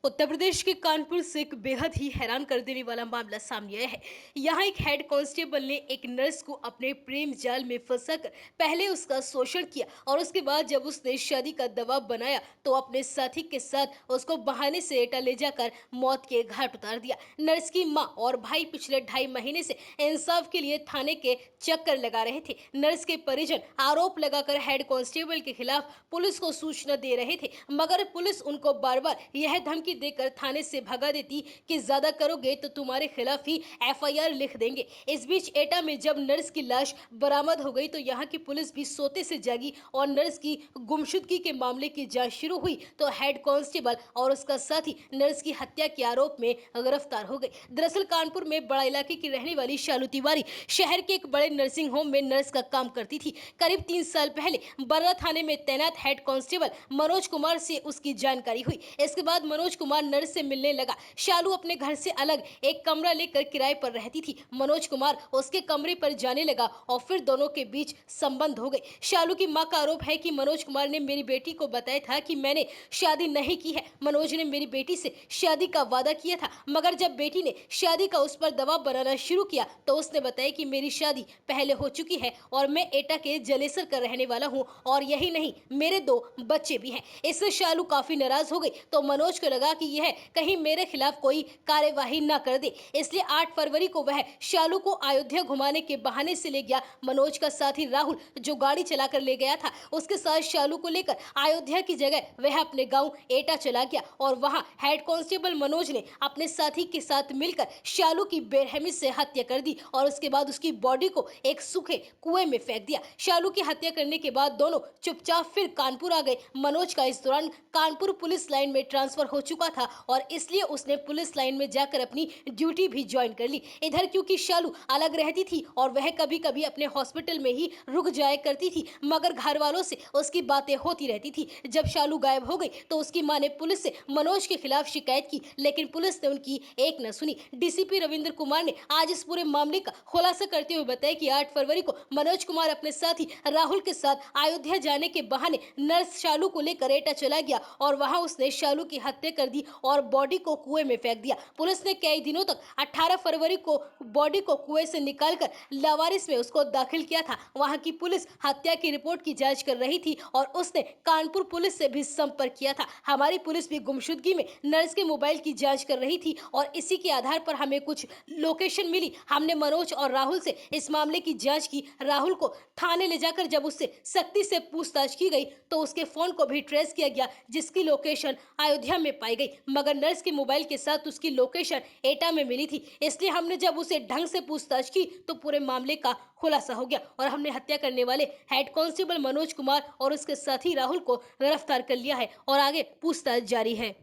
उत्तर प्रदेश के कानपुर से एक बेहद ही हैरान कर देने वाला मामला सामने आया है। यहाँ एक हेड कांस्टेबल ने एक नर्स को अपने प्रेम जाल में फंसाकर पहले उसका शोषण किया और उसके बाद जब उसने शादी का दबाव बनाया तो अपने साथी के साथ उसको बहाने से एटा ले जाकर मौत के घाट उतार दिया। नर्स की मां और भाई पिछले 2.5 महीने से इंसाफ के लिए थाने के चक्कर लगा रहे थे। नर्स के परिजन आरोप लगाकर हेड कांस्टेबल के खिलाफ पुलिस को सूचना दे रहे थे, मगर पुलिस उनको बार बार यह धमकी देकर थाने से भगा देती कि ज्यादा करोगे तो तुम्हारे खिलाफ ही एफआईआर लिख देंगे। इस बीच एटा में जब नर्स की लाश बरामद हो गई तो यहाँ की पुलिस भी सोते से जागी और नर्स की गुमशुदगी के मामले की जांच शुरू हुई तो हेड कांस्टेबल और उसका साथी नर्स की हत्या के आरोप में गिरफ्तार हो गए। दरअसल कानपुर में बड़ा इलाके की रहने वाली शालू तिवारी शहर के एक बड़े नर्सिंग होम में नर्स का काम करती थी। करीब 3 साल पहले बर्रा थाने में तैनात हेड कांस्टेबल मनोज कुमार से उसकी जानकारी हुई। इसके बाद मनोज कुमार नर्स से मिलने लगा। शालू अपने घर से अलग एक कमरा लेकर किराए पर रहती थी। मनोज कुमार उसके कमरे पर जाने लगा और फिर दोनों के बीच संबंध हो गए। शालू की मां का आरोप है कि मनोज कुमार ने मेरी बेटी को बताया था कि मैंने शादी नहीं की है। मनोज ने मेरी बेटी से शादी का वादा किया था, मगर जब बेटी ने शादी का उस पर दबाव बनाना शुरू किया तो उसने बताया कि मेरी शादी पहले हो चुकी है और मैं एटा के जलेसर का रहने वाला हूँ और यही नहीं, मेरे 2 बच्चे भी हैं। इससे शालू काफी नाराज हो गई तो मनोज को लगा कि यह कहीं मेरे खिलाफ कोई कार्यवाही न कर दे, इसलिए 8 फरवरी को वह शालू को अयोध्या घुमाने के बहाने से ले गया। मनोज का साथी राहुल जो गाड़ी चलाकर ले गया था उसके साथ शालू को लेकर अयोध्या की जगह वह अपने गांव एटा चला गया और वहां हेड कांस्टेबल मनोज ने अपने साथी के साथ मिलकर शालू की बेरहमी से हत्या कर दी और उसके बाद उसकी बॉडी को एक सूखे कुएं में फेंक दिया। शालू की हत्या करने के बाद दोनों चुपचाप फिर कानपुर आ गए। मनोज का इस दौरान कानपुर पुलिस लाइन में ट्रांसफर हो चुका था और इसलिए उसने पुलिस लाइन में जाकर अपनी ड्यूटी भी ज्वाइन कर ली। इधर क्योंकि शालू अलग रहती थी और वह कभी कभी अपने हॉस्पिटल में ही रुक जाया करती थी, मगर घर वालों से उसकी बातें होती रहती थी। जब शालू गायब हो गई तो उसकी मां ने पुलिस से मनोज के खिलाफ शिकायत की, लेकिन पुलिस ने उनकी एक न सुनी। डीसीपी रविंद्र कुमार ने आज इस पूरे मामले का खुलासा करते हुए बताया कि 8 फरवरी को मनोज कुमार अपने साथी राहुल के साथ अयोध्या जाने के बहाने नर्स शालू को लेकर एटा चला गया और वहां उसने शालू की हत्या कर दी और बॉडी को कुएं में फेंक दिया। पुलिस ने कई दिनों तक 18 फरवरी को बॉडी को कुएं से निकालकर लावारिस में उसको दाखिल किया था। वहां की पुलिस हत्या की रिपोर्ट की जांच कर रही थी और उसने कानपुर पुलिस से भी संपर्क किया था। हमारी पुलिस भी गुमशुदगी में नर्स के मोबाइल की जांच कर रही थी और इसी के आधार पर हमें कुछ लोकेशन मिली। हमने मनोज और राहुल से इस मामले की जांच की। राहुल को थाने ले जाकर जब उससे सख्ती से पूछताछ की गई तो उसके फोन को भी ट्रेस किया गया, जिसकी लोकेशन अयोध्या में पाई गई, मगर नर्स के मोबाइल के साथ उसकी लोकेशन एटा में मिली थी। इसलिए हमने जब उसे ढंग से पूछताछ की तो पूरे मामले का खुलासा हो गया और हमने हत्या करने वाले हेड कांस्टेबल मनोज कुमार और उसके साथी राहुल को गिरफ्तार कर लिया है और आगे पूछताछ जारी है।